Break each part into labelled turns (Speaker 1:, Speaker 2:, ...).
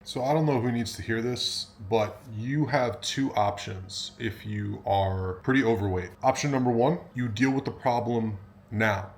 Speaker 1: So I don't know who needs to hear this, but you have two options if you are pretty overweight. Option number one, you deal with the problem now.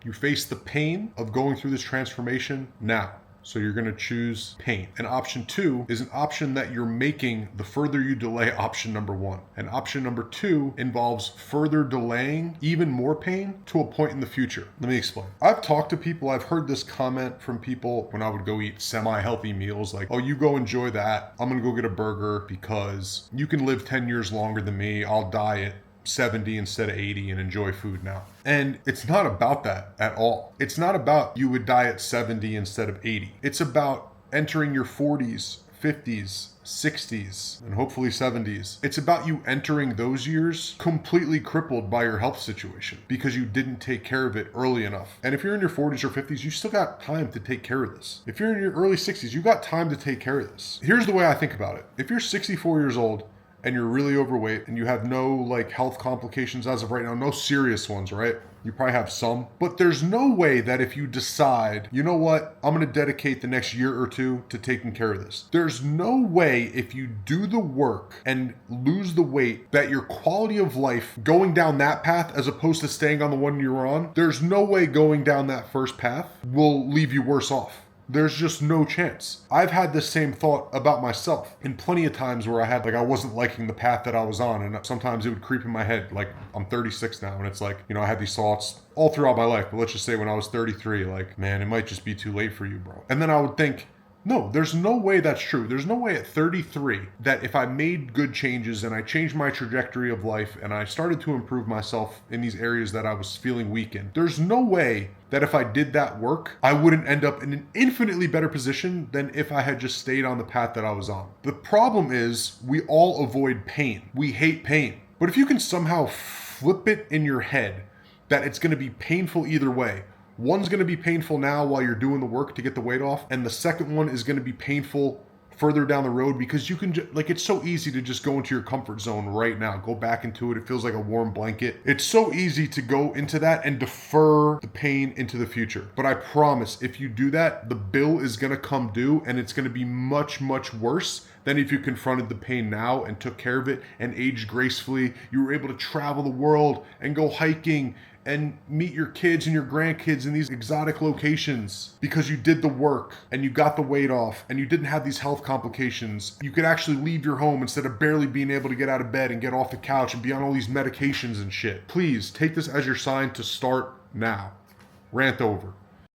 Speaker 1: You face the pain of going through this transformation now. So you're going to choose pain. And option two is an option that you're making the further you delay option number one. And option number two involves further delaying even more pain to a point in the future. Let me explain. I've talked to people, I've heard this comment from people when I would go eat semi-healthy meals like, oh, you go enjoy that. I'm going to go get a burger because you can live 10 years longer than me. I'll die at 70 instead of 80 and enjoy food now. And it's not about that at all. It's not about you would die at 70 instead of 80. It's about entering your 40s, 50s, 60s, and hopefully 70s. It's about you entering those years completely crippled by your health situation because you didn't take care of it early enough. And if you're in your 40s or 50s, you still got time to take care of this. If you're in your early 60s, you got time to take care of this. Here's the way I think about it. If you're 64 years old and you're really overweight and you have no like health complications as of right now, no serious ones, right? You probably have some, but there's no way that if you decide, you know what, I'm going to dedicate the next year or two to taking care of this. There's no way if you do the work and lose the weight that your quality of life going down that path as opposed to staying on the one you're on, there's no way going down that first path will leave you worse off. There's just no chance. I've had the same thought about myself in plenty of times where I wasn't liking the path that I was on, and sometimes it would creep in my head. Like, I'm 36 now, and it's like, I had these thoughts all throughout my life, but let's just say when I was 33, like, man, it might just be too late for you, bro. And then I would think, no, there's no way that's true. There's no way at 33 that if I made good changes and I changed my trajectory of life and I started to improve myself in these areas that I was feeling weak in, there's no way that if I did that work, I wouldn't end up in an infinitely better position than if I had just stayed on the path that I was on. The problem is we all avoid pain. We hate pain. But if you can somehow flip it in your head that it's going to be painful either way, one's going to be painful now while you're doing the work to get the weight off, and the second one is going to be painful further down the road because you can it's so easy to just go into your comfort zone right now, go back into it. It feels like a warm blanket. It's so easy to go into that and defer the pain into the future. But I promise if you do that, the bill is going to come due and it's going to be much, much worse than if you confronted the pain now and took care of it and aged gracefully. You were able to travel the world and go hiking and meet your kids and your grandkids in these exotic locations because you did the work and you got the weight off and you didn't have these health complications. You could actually leave your home instead of barely being able to get out of bed and get off the couch and be on all these medications and shit. Please take this as your sign to start now. Rant over.